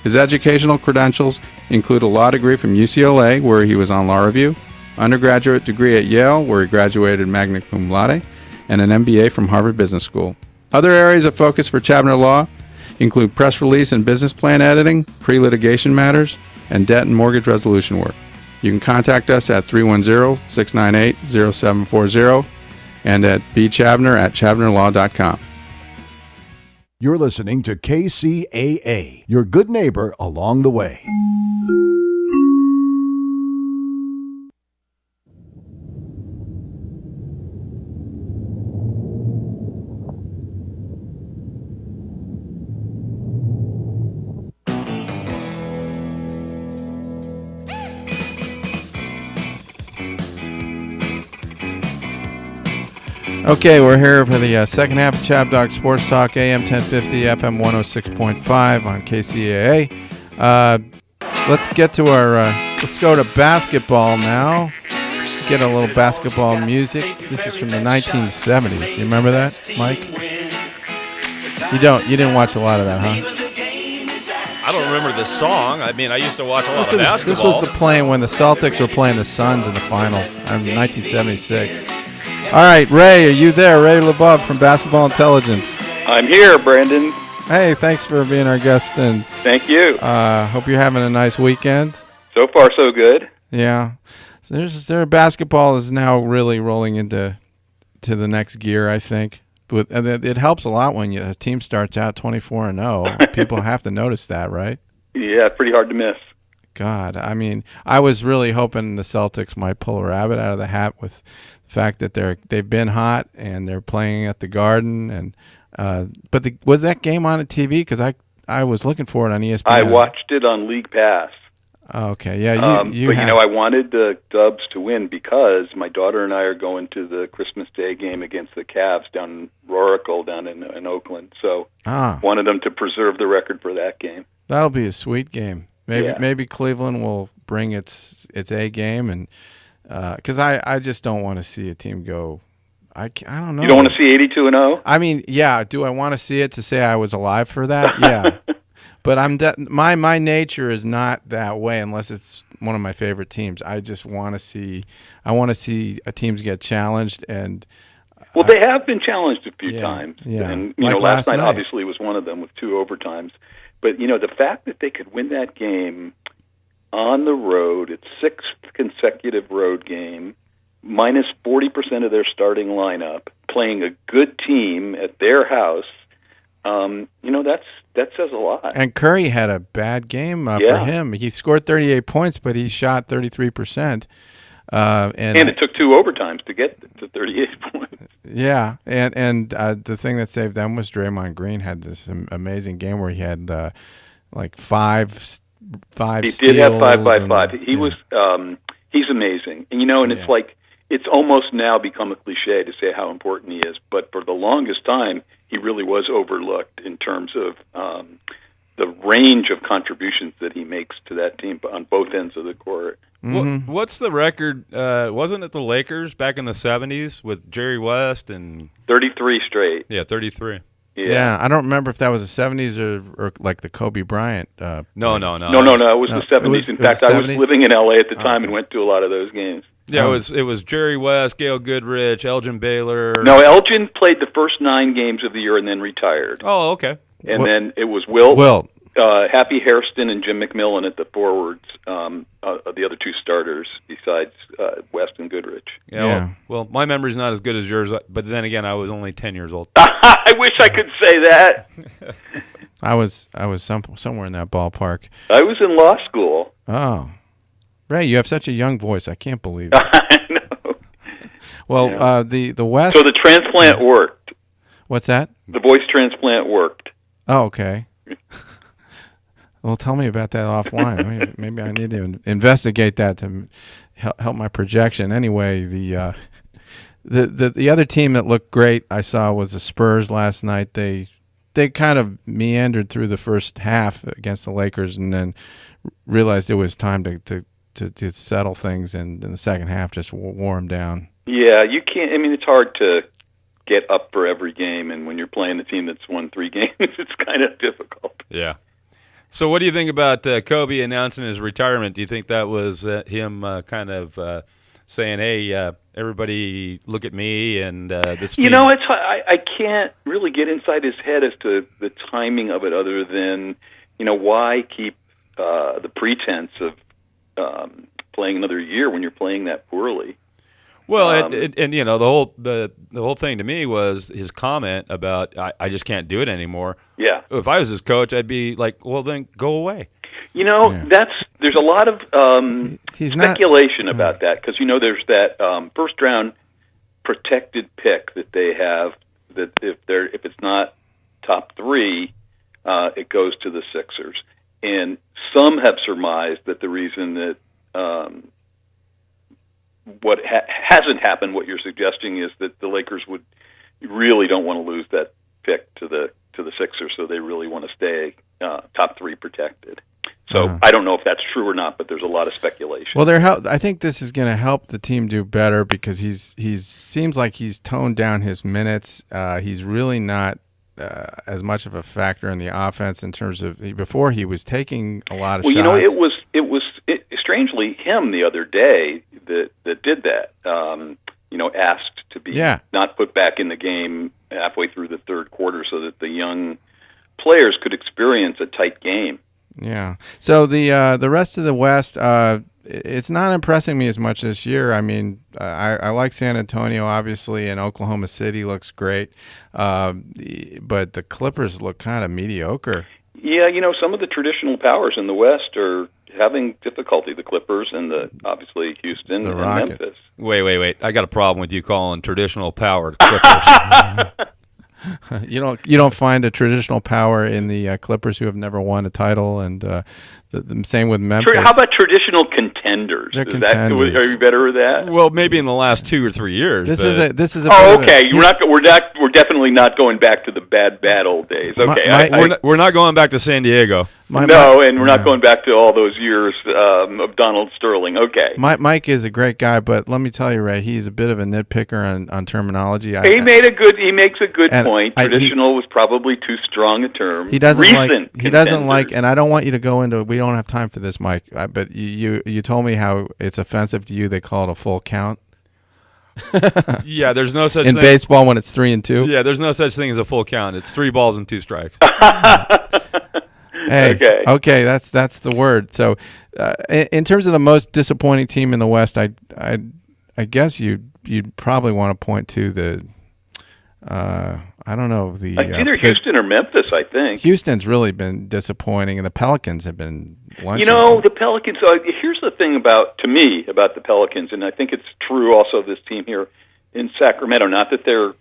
His educational credentials include a law degree from UCLA, where he was on law review, undergraduate degree at Yale, where he graduated magna cum laude, and an MBA from Harvard Business School. Other areas of focus for Chabner Law include press release and business plan editing, pre-litigation matters, and debt and mortgage resolution work. You can contact us at 310-698-0740 and at bchabner@chabnerlaw.com. You're listening to KCAA, your good neighbor along the way. Okay, we're here for the second half of Chab Dog Sports Talk, AM 1050, FM 106.5 on KCAA. Let's get to our, let's go to basketball now. Get a little basketball music. This is from the 1970s. You remember that, Mike? You didn't watch a lot of that, huh? I don't remember this song. I mean, I used to watch a lot of basketball. This was the playing when the Celtics were playing the Suns in the finals in 1976. All right, Ray, are you there? Ray LeBeouf from Basketball Intelligence. I'm here, Brandon. Hey, thanks for being our guest. And thank you. Hope you're having a nice weekend. So far, so good. Yeah. So basketball is now really rolling into the next gear, I think. But it helps a lot when a team starts out 24-0. People have to notice that, right? Yeah, pretty hard to miss. God, I mean, I was really hoping the Celtics might pull a rabbit out of the hat with the fact that they've been hot and they're playing at the Garden. And but was that game on TV? Because I was looking for it on ESPN. I watched it on League Pass. Okay, yeah, but I wanted the Dubs to win because my daughter and I are going to the Christmas Day game against the Cavs down in Rorical, down in Oakland. So wanted them to preserve the record for that game. That'll be a sweet game. Maybe Cleveland will bring its A game, and because I just don't want to see a team go. I don't know. You don't want to see 82-0? I mean, yeah. Do I want to see it to say I was alive for that? Yeah. But my nature is not that way unless it's one of my favorite teams. I just want to see teams get challenged, and well, they have been challenged a few times. Yeah. And last night obviously was one of them with 2 overtimes. But the fact that they could win that game on the road, its 6th consecutive road game, minus 40% of their starting lineup, playing a good team at their house, that says a lot. And Curry had a bad game for him. He scored 38 points, but he shot 33%. And it took 2 overtimes to get to 38 points. Yeah, and the thing that saved them was Draymond Green had this amazing game where he had like five He steals. did have 5 by 5. He was he's amazing, and it's like it's almost now become a cliche to say how important he is. But for the longest time, he really was overlooked in terms of the range of contributions that he makes to that team on both ends of the court. Mm-hmm. What's the record? Wasn't it the Lakers back in the 70s with Jerry West and 33 straight? Yeah, 33. Yeah, I don't remember if that was the 70s or like the Kobe Bryant. No. It was the 70s. In fact, I was living in L.A. at the time and went to a lot of those games. Yeah, it was Jerry West, Gail Goodrich, Elgin Baylor. No, Elgin played the first 9 games of the year and then retired. Oh, okay. And then it was Wilt. Happy Hairston and Jim McMillan at the forwards, the other 2 starters besides West and Goodrich. Yeah. Well, my memory's not as good as yours, but then again, I was only 10 years old. I wish I could say that. I was somewhere in that ballpark. I was in law school. Oh, Ray, you have such a young voice. I can't believe it. I know. Well, the West. So the transplant worked. What's that? The voice transplant worked. Oh, okay. Well, tell me about that offline. Maybe I need to investigate that to help my projection. Anyway, the other team that looked great I saw was the Spurs last night. They kind of meandered through the first half against the Lakers, and then realized it was time to settle things, and in the second half just wore them down. Yeah, you can't. I mean, it's hard to get up for every game, and when you're playing a team that's won 3 games, it's kind of difficult. Yeah. So what do you think about Kobe announcing his retirement? Do you think that was him kind of saying, hey, everybody look at me and this team? I can't really get inside his head as to the timing of it other than, why keep the pretense of playing another year when you're playing that poorly? Well, the whole thing to me was his comment about I just can't do it anymore. Yeah. If I was his coach, I'd be like, well, then go away. There's a lot of speculation about that because there's that first round protected pick that they have that if it's not top 3, it goes to the Sixers, and some have surmised that the reason that what hasn't happened, what you're suggesting, is that the Lakers really don't want to lose that pick to the Sixers, so they really want to stay top 3 protected. So I don't know if that's true or not, but there's a lot of speculation. Well, I think this is going to help the team do better because he's seems like he's toned down his minutes. He's really not as much of a factor in the offense in terms of before he was taking a lot of shots. It was strangely him the other day that did that. Asked to be not put back in the game halfway through the third quarter so that the young players could experience a tight game. Yeah. So the rest of the West, it's not impressing me as much this year. I mean, I like San Antonio, obviously, and Oklahoma City looks great. But the Clippers look kind of mediocre. Yeah, some of the traditional powers in the West are having difficulty. The Clippers and obviously Houston and Memphis. Wait. I got a problem with you calling traditional power Clippers. You don't find a traditional power in the Clippers, who have never won a title, and the same with Memphis. How about traditional contenders? They're contenders. Are you better with that? Well, maybe in the last 2 or 3 years. This is a. Oh, okay. We're definitely not going back to the bad old days. Okay, we're not going back to San Diego. And we're not going back to all those years of Donald Sterling. Okay. Mike is a great guy, but let me tell you, Ray, he's a bit of a nitpicker on terminology. He makes a good point. Traditional was probably too strong a term. He doesn't like, and I don't want you to go into. We don't have time for this, Mike. But you told me how it's offensive to you. They call it a full count. Yeah, there's no such in thing. baseball when it's 3-2. Yeah, there's no such thing as a full count. It's 3 balls and 2 strikes. Hey, okay, that's the word. So, in terms of the most disappointing team in the West, I guess you'd probably want to point to the. I don't know the. Either Houston or Memphis, I think. Houston's really been disappointing, and the Pelicans have been. The Pelicans. Here's the thing about the Pelicans, and I think it's true also of this team here in Sacramento. Not that they're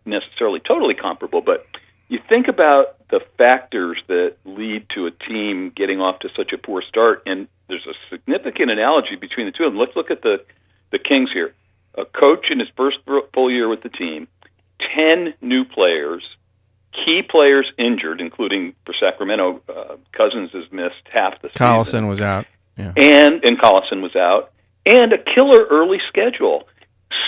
necessarily totally comparable, but you think about the factors that lead to a team getting off to such a poor start, and there's a significant analogy between the two of them. Let's look at the Kings here. A coach in his first full year with the team, 10 new players, key players injured, including for Sacramento, Cousins has missed half the season. Collison was out. Yeah. And Collison was out. And a killer early schedule.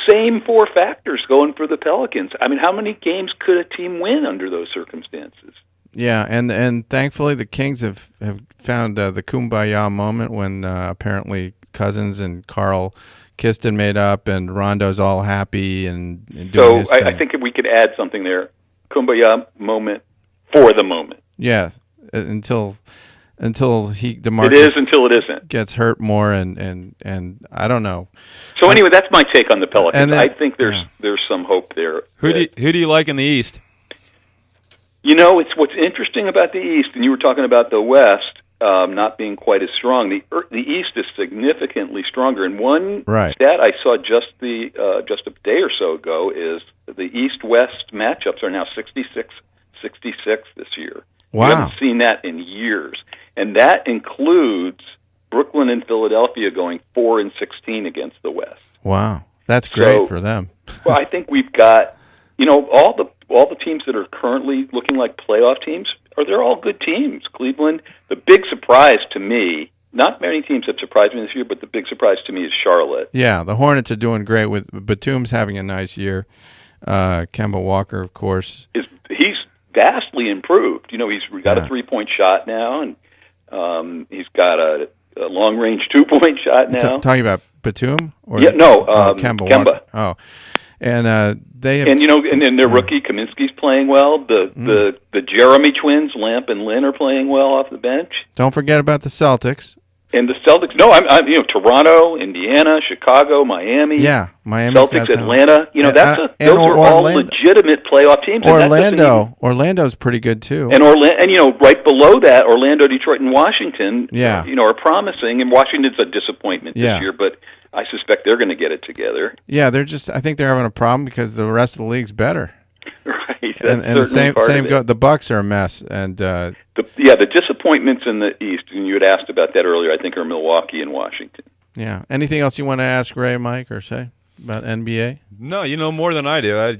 Same 4 factors going for the Pelicans. I mean, how many games could a team win under those circumstances? Yeah, and thankfully the Kings have found the kumbaya moment when apparently Cousins and Carl kissed and made up, and Rondo's all happy and doing his thing. I think if we could add something there, kumbaya moment for the moment. Yeah, until DeMarcus it is until it isn't gets hurt more, and I don't know. So anyway, that's my take on the Pelicans. I think there's some hope there. Who do you like in the East? It's what's interesting about the East, and you were talking about the West not being quite as strong. The East is significantly stronger, and one stat I saw just a day or so ago is the East-West matchups are now 66-66 this year. Wow. We haven't seen that in years, and that includes Brooklyn and Philadelphia going 4-16 against the West. Wow, that's great for them. Well, I think we've got all the teams that are currently looking like playoff teams. They're all good teams. Cleveland, the big surprise to me, not many teams have surprised me this year, but the big surprise to me is Charlotte. Yeah, the Hornets are doing great with Batum's having a nice year. Kemba Walker, of course. He's vastly improved. He's got a 3-point shot now, and he's got a long-range 2-point shot now. Talking about Batum? Kemba Walker. Oh. And they have, and their rookie Kaminsky's playing well. The Jeremy twins, Lamp and Lynn, are playing well off the bench. Don't forget about the Celtics. And the Celtics. No, I'm Toronto, Indiana, Chicago, Miami. Yeah, Miami, Celtics, Atlanta. Those are all legitimate playoff teams. Orlando's pretty good too. And right below that, Orlando, Detroit, and Washington. Yeah. Are promising. And Washington's a disappointment this year, but I suspect they're going to get it together. Yeah, I think they're having a problem because the rest of the league's better. Right. And the the Bucks are a mess. And the disappointments in the East, and you had asked about that earlier, I think are Milwaukee and Washington. Yeah. Anything else you want to ask Ray, Mike, or say about NBA? No, you know more than I do.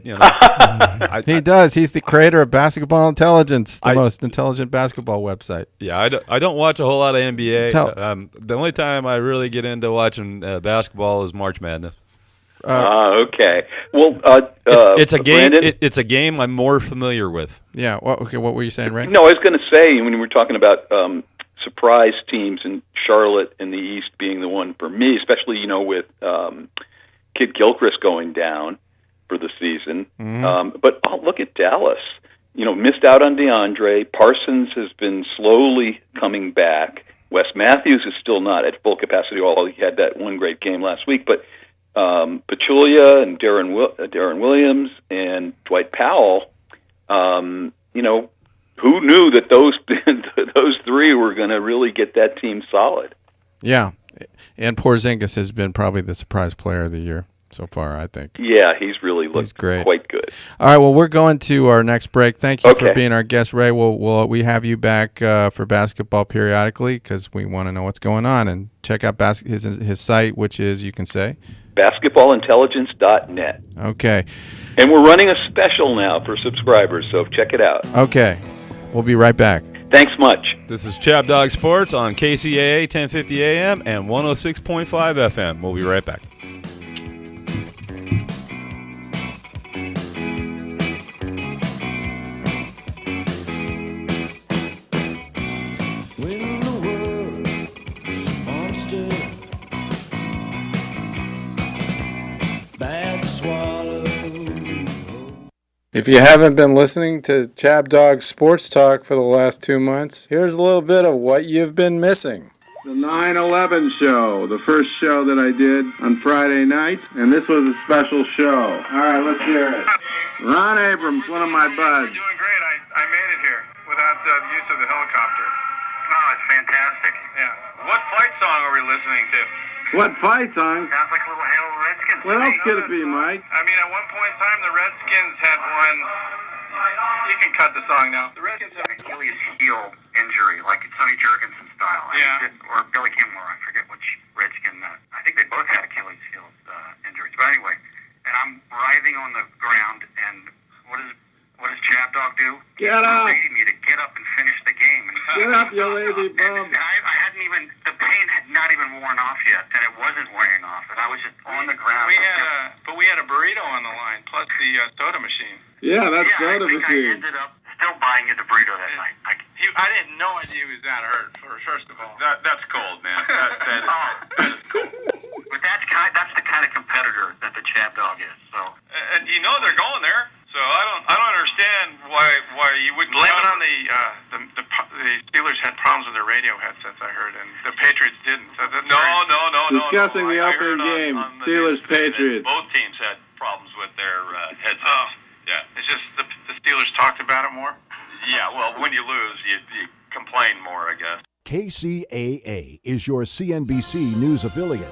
He does. He's the creator of Basketball Intelligence, the most intelligent basketball website. Yeah, I don't watch a whole lot of NBA. The only time I really get into watching basketball is March Madness. Okay. Well, it's a game. Brandon? It's a game I'm more familiar with. Yeah. Well, okay. What were you saying, Ray? No, I was going to say when we were talking about surprise teams and Charlotte in the East being the one for me, especially with Kid Gilchrist going down for the season. Mm-hmm. But look at Dallas. Missed out on DeAndre. Parsons has been slowly coming back. Wes Matthews is still not at full capacity, although he had that one great game last week. But Pachulia and Darren Williams and Dwight Powell, who knew that those three were going to really get that team solid? Yeah, and Porzingis has been probably the surprise player of the year so far, I think. Yeah, he's really looked quite good. All right, well, we're going to our next break. Thank you for being our guest, Ray. We have you back for basketball periodically because we want to know what's going on. And check out his site, which is, you can say? BasketballIntelligence.net. Okay. And we're running a special now for subscribers, so check it out. Okay. We'll be right back. Thanks much. This is Chab Dog Sports on Kcaa 1050 AM and 106.5 FM. We'll be right back. When the world If you haven't been listening to Chab Dog Sports Talk for the last 2 months, here's a little bit of what you've been missing. The 9/11 show, the first show that I did on Friday night, and this was a special show. All right, let's hear it. Ron Abrams, one of my buds. Doing great. I made it here without the use of the helicopter. Oh, it's fantastic. Yeah. What fight song are we listening to? What fight song? Sounds like a little Hail Redskins. What else could it be, Mike? I mean, at one point in time, the Redskins had one. You can cut the song now. The Redskins had an Achilles heel injury, like Sonny Jurgensen style. Yeah. Or Billy Kimball, I forget which Redskin. I think they both had Achilles heel injuries. But anyway, and I'm writhing on the ground, and what does Chab Dog do? Get up! He's begging me to get up and finish the game. And get up, you lazy bum! And I hadn't even, the pain had not even worn off yet, and it wasn't wearing off, and I was just on the ground. But we had a burrito on the line, plus the soda machine. Yeah, that's soda machine. I ended up still buying you the burrito that night. I didn't know idea he was that hurt. First of all, That's cold, man. That is cold. But that's the kind of competitor that the Chab Dog is. So, and you know they're going there. So I don't understand why you wouldn't blame it on the Steelers had problems with their radio headsets. I heard, and the Patriots didn't. So no. Discussing the opening game, Steelers Patriots. Both teams had problems with their headsets. Oh, yeah. It's just the Steelers talked about it more. Yeah. Well, when you lose, you complain more, I guess. KCAA is your CNBC news affiliate.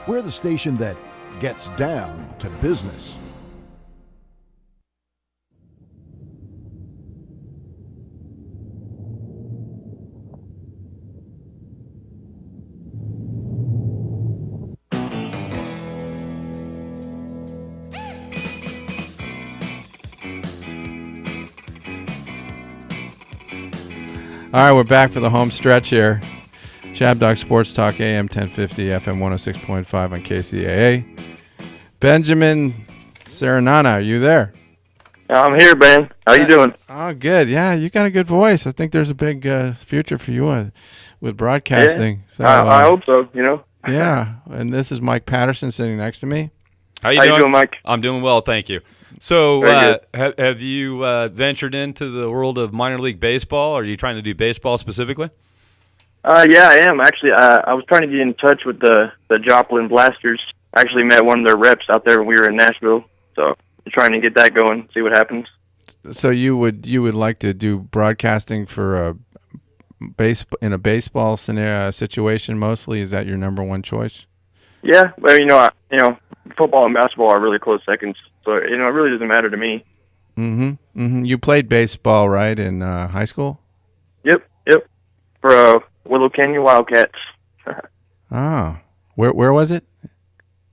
We're the station that gets down to business. All right, we're back for the home stretch here. Chab Dog Sports Talk, AM 1050, FM 106.5 on KCAA. Benjamin Serenana, are you there? I'm here, Ben. How you doing? Oh, good. Yeah, you got a good voice. I think there's a big future for you with broadcasting. Yeah, so, I hope so, Yeah, and this is Mike Patterson sitting next to me. How you doing, Mike? I'm doing well, thank you. So have you ventured into the world of minor league baseball? Are you trying to do baseball specifically? Yeah, I am. Actually, I was trying to get in touch with the Joplin Blasters. I actually met one of their reps out there when we were in Nashville. So I'm trying to get that going, see what happens. So you would like to do broadcasting for in a baseball scenario situation mostly? Is that your number one choice? Yeah, well, football and basketball are really close seconds. So, it really doesn't matter to me. Mm-hmm. You played baseball, right, in high school? Yep. For Willow Canyon Wildcats. Where was it?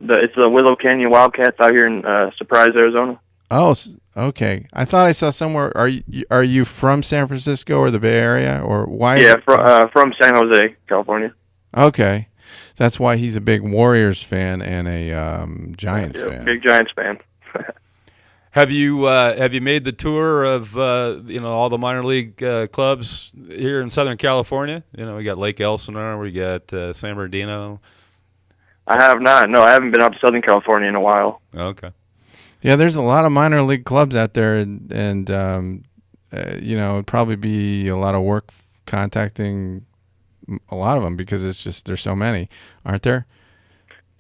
It's the Willow Canyon Wildcats out here in Surprise, Arizona. Oh, okay. I thought I saw somewhere. Are you from San Francisco or the Bay Area, or why? Yeah, from San Jose, California. Okay, that's why he's a big Warriors fan and a Giants fan. Big Giants fan. Have you made the tour of all the minor league clubs here in Southern California? We got Lake Elsinore, we got San Bernardino. I have not. No, I haven't been out to Southern California in a while. Okay. Yeah, there's a lot of minor league clubs out there, and it'd probably be a lot of work contacting a lot of them because it's just there's so many, aren't there?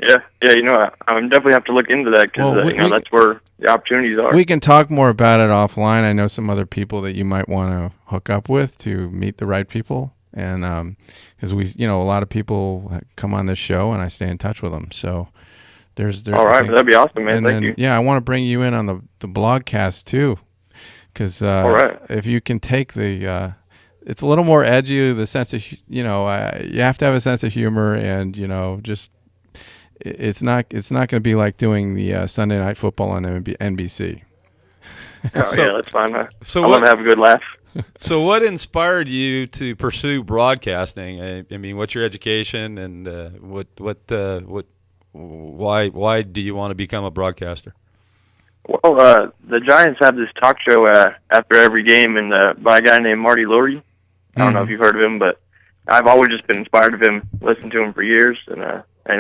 Yeah. I definitely have to look into that because that's where the opportunities are. We can talk more about it offline. I know some other people that you might want to hook up with to meet the right people, and because a lot of people come on this show, and I stay in touch with them. So there's all right, that'd be awesome, man. Thank you. Yeah, I want to bring you in on the blogcast too, because if you can take the it's a little more edgy. The sense of you have to have a sense of humor, and just. It's not going to be like doing the Sunday Night Football on NBC. Yeah, that's fine. I want to have a good laugh. So what inspired you to pursue broadcasting? I mean, what's your education, and why do you want to become a broadcaster? Well, the Giants have this talk show after every game, and by a guy named Marty Laurie. I don't know if you've heard of him, but I've always just been inspired of him, listened to him for years, and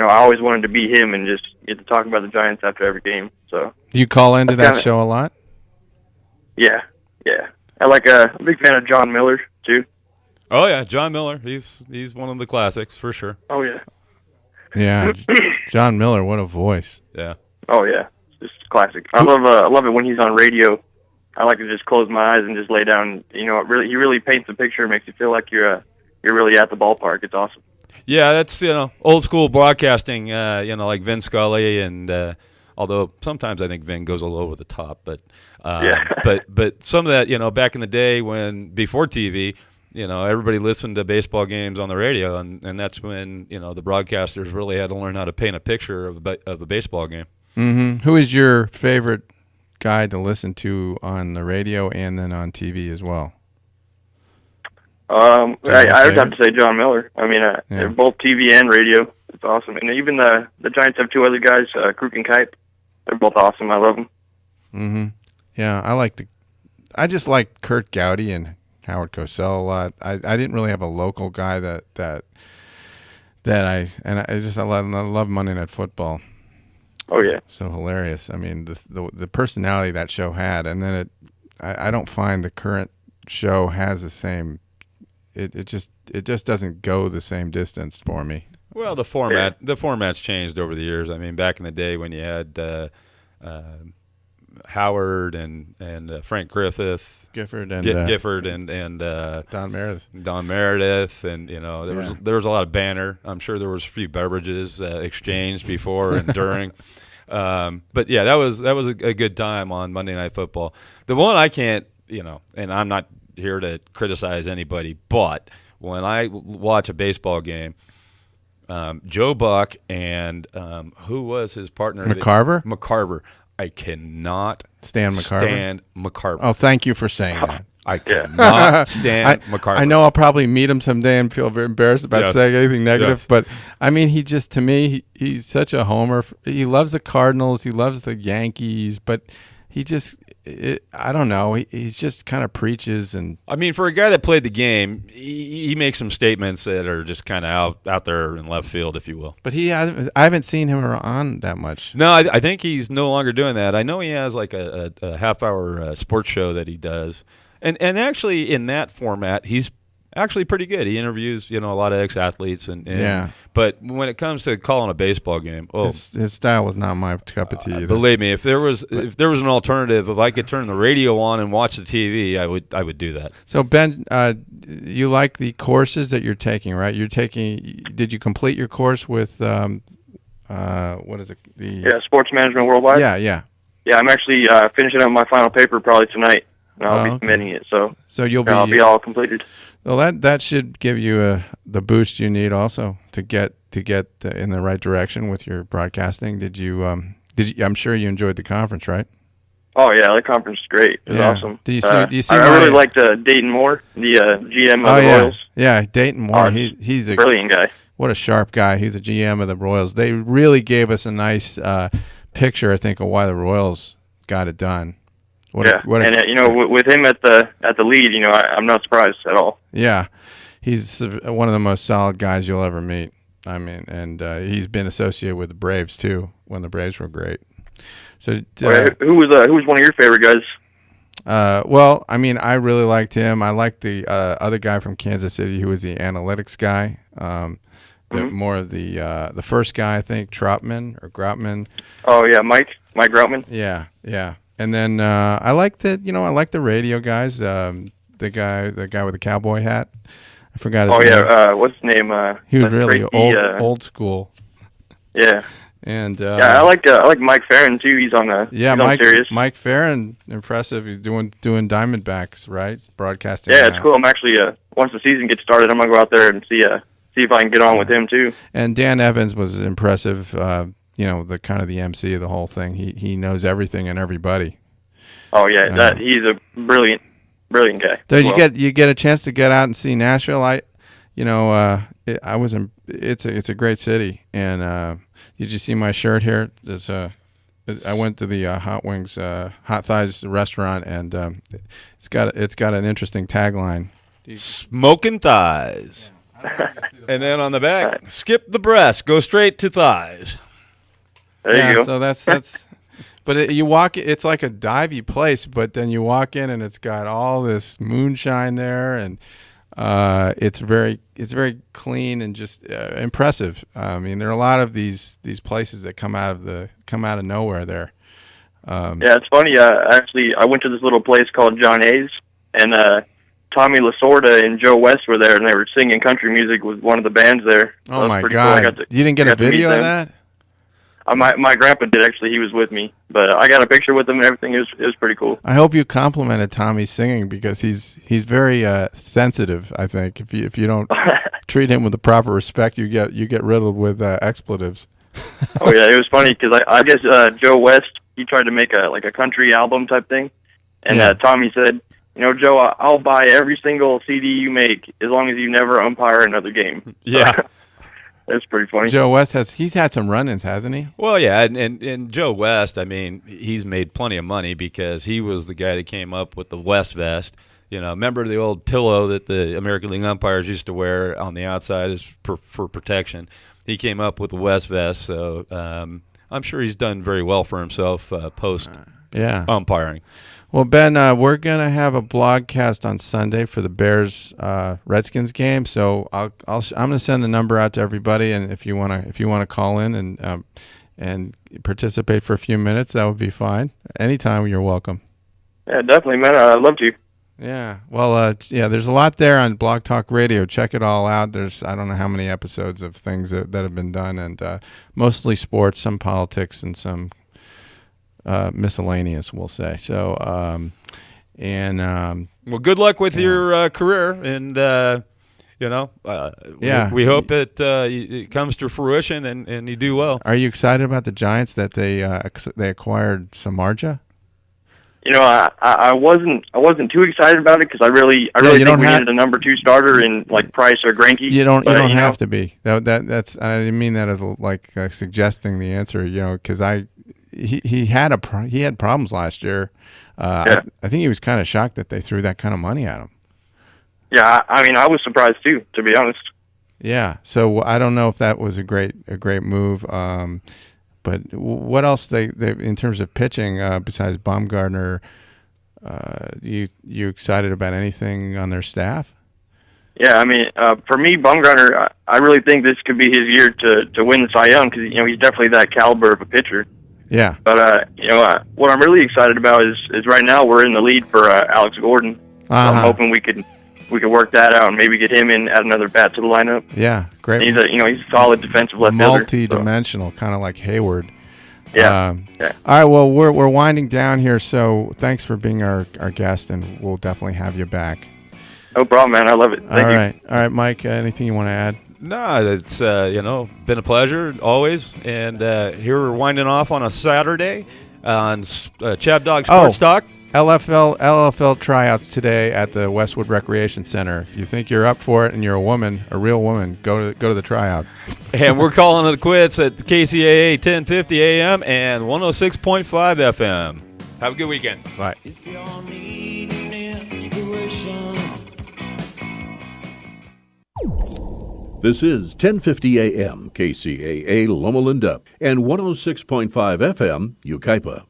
I always wanted to be him and just get to talk about the Giants after every game. So do you call into that show a lot? Yeah. I'm a big fan of John Miller too. Oh yeah, John Miller. He's one of the classics for sure. Oh yeah. Yeah, John Miller. What a voice. Yeah. Oh yeah, it's just classic. I love it when he's on radio. I like to just close my eyes and just lay down. He really paints a picture, makes you feel like you're really at the ballpark. It's awesome. Yeah, that's old school broadcasting. Like Vin Scully, and although sometimes I think Vin goes a little over the top, but but some of that, back in the day before TV, everybody listened to baseball games on the radio, and that's when the broadcasters really had to learn how to paint a picture of a baseball game. Mm-hmm. Who is your favorite guy to listen to on the radio and then on TV as well? I would have to say John Miller. I mean, they're both TV and radio. It's awesome. And even the Giants have two other guys, Kruk and Kipe. They're both awesome. I love them. Mm-hmm. Yeah, I just like Kurt Gowdy and Howard Cosell a lot. I didn't really have a local guy that I love Monday Night Football. Oh yeah, so hilarious. I mean, the personality that show had, and then I don't find the current show has the same. It just doesn't go the same distance for me. Well, the format's changed over the years. I mean, back in the day when you had Howard and Frank Gifford and Don Meredith, and there was a lot of banter. I'm sure there was a few beverages exchanged before and during. But yeah, that was a good time on Monday Night Football. The one I can't, and I'm not here to criticize anybody, but when I watch a baseball game, Joe Buck and who was his partner? McCarver? McCarver. I cannot stand McCarver. Oh, thank you for saying that. I cannot stand McCarver. I know I'll probably meet him someday and feel very embarrassed about saying anything negative, but I mean, to me, he's such a homer. He loves the Cardinals. He loves the Yankees, but he just, I don't know. He's just kind of preaches. And I mean, for a guy that played the game, he makes some statements that are just kind of out there in left field, if you will. But I haven't seen him on that much. No, I think he's no longer doing that. I know he has like a half-hour sports show that he does. And actually, in that format, he's actually pretty good. He interviews, a lot of ex-athletes. But when it comes to calling a baseball game, his style was not my cup of tea either. Believe me, if there was an alternative, if I could turn the radio on and watch the TV, I would do that. So Ben, you like the courses that you're taking, right? Did you complete your course with what is it? Sports Management Worldwide. Yeah. I'm actually finishing up my final paper probably tonight. And I'll be submitting it, so I'll be all completed. Well, that should give you the boost you need also to get in the right direction with your broadcasting. Did you? I'm sure you enjoyed the conference, right? Oh yeah, the conference is great. It was awesome. Do you see? I really liked Dayton Moore, the GM of the Royals. Yeah, Dayton Moore. He's a brilliant guy. What a sharp guy. He's a GM of the Royals. They really gave us a nice picture, I think, of why the Royals got it done. With him at the lead, I'm not surprised at all. Yeah, he's one of the most solid guys you'll ever meet. I mean, and he's been associated with the Braves too when the Braves were great. So, who was one of your favorite guys? Well, I mean, I really liked him. I liked the other guy from Kansas City who was the analytics guy. More of the first guy, I think, Groutman. Oh yeah, Mike Groutman. Yeah. And then I like the radio guys. The guy with the cowboy hat. I forgot his name. Oh yeah, what's his name? He was really old school. Yeah. And I like Mike Farron too. He's on Sirius. Mike Farron, impressive. He's doing Diamondbacks, right? Broadcasting. Yeah, it's cool. I'm actually once the season gets started, I'm gonna go out there and see if I can get on with him too. And Dan Evans was impressive. The kind of the MC of the whole thing. He knows everything and everybody. Oh yeah, he's a brilliant guy. Did you get a chance to get out and see Nashville? It's a great city. And did you see my shirt here? I went to the Hot Wings, Hot Thighs restaurant, and it's got an interesting tagline. Smoking thighs. And then on the back, skip the breast, go straight to thighs. There you go. So that's But you walk, it's like a divey place, but then you walk in and it's got all this moonshine there, and it's very clean and just impressive. I mean, there are a lot of these places that come out of nowhere there. Yeah, it's funny. Actually, I went to this little place called John Hayes, and Tommy Lasorda and Joe West were there, and they were singing country music with one of the bands there. Oh, my God. Cool. You didn't get a video of that? My grandpa did, actually. He was with me. But I got a picture with him and everything. It was pretty cool. I hope you complimented Tommy's singing, because he's very sensitive, I think. If you don't treat him with the proper respect, you get riddled with expletives. Oh, yeah, it was funny, because I guess Joe West, he tried to make a country album type thing. And Tommy said, Joe, I'll buy every single CD you make as long as you never umpire another game. Yeah. That's pretty funny. Joe West he's had some run-ins, hasn't he? Well, yeah, and Joe West, I mean, he's made plenty of money because he was the guy that came up with the West vest. Remember the old pillow that the American League umpires used to wear on the outside is for protection? He came up with the West vest, so I'm sure he's done very well for himself post umpiring. Well, Ben, we're gonna have a blogcast on Sunday for the Bears Redskins game, so I'm gonna send the number out to everybody, and if you wanna call in and participate for a few minutes, that would be fine. Anytime, you're welcome. Yeah, definitely, man. I'd love to. Yeah. Well, there's a lot there on Blog Talk Radio. Check it all out. There's I don't know how many episodes of things that have been done, and mostly sports, some politics, and some miscellaneous, we'll say. So, well, good luck with your career, and we hope it comes to fruition and you do well. Are you excited about the Giants that they acquired Samardzija? I wasn't too excited about it, because I really think we needed a number 2 starter in like Price or Greinke. You don't have to be. That's I didn't mean that as suggesting the answer. Because he had problems last year. I think he was kind of shocked that they threw that kind of money at him. Yeah, I mean, I was surprised too, to be honest. Yeah, so I don't know if that was a great move. But what else they in terms of pitching besides Baumgartner? You excited about anything on their staff? Yeah, I mean, for me, Baumgartner, I really think this could be his year to win the Cy Young, because he's definitely that caliber of a pitcher. Yeah. But what I'm really excited about is right now we're in the lead for Alex Gordon. So I'm hoping we could work that out and maybe get him in, add another bat to the lineup. Yeah, great. And he's a solid defensive left fielder. Multi-dimensional, kind of like Hayward. Yeah. All right. Well, we're winding down here, so thanks for being our guest, and we'll definitely have you back. No problem, man. I love it. Thank you. All right, Mike. Anything you want to add? No, it's been a pleasure always, and here we're winding off on a Saturday on Chab Dog Sports Talk. LFL tryouts today at the Westwood Recreation Center. If you think you're up for it and you're a real woman, go to the tryout. And we're calling it quits at KCAA 1050 AM and 106.5 FM. Have a good weekend. Bye. This is 1050 AM KCAA Loma Linda and 106.5 FM Yucaipa.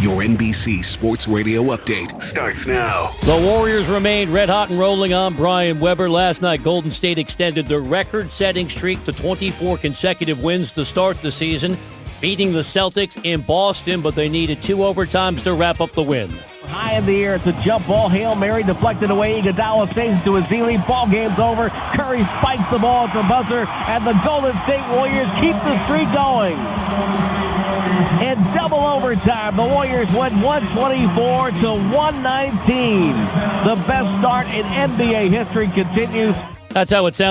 Your NBC Sports Radio update starts now. The Warriors remained red hot and rolling on Brian Weber. Last night, Golden State extended their record-setting streak to 24 consecutive wins to start the season, beating the Celtics in Boston, but they needed 2 overtimes to wrap up the win. High in the air, it's a jump ball. Hail Mary deflected away. Iguodala saves to Azili. Ball game's over. Curry spikes the ball at the buzzer, and the Golden State Warriors keep the streak going. In double overtime, the Warriors win 124 to 119. The best start in NBA history continues. That's how it sounds.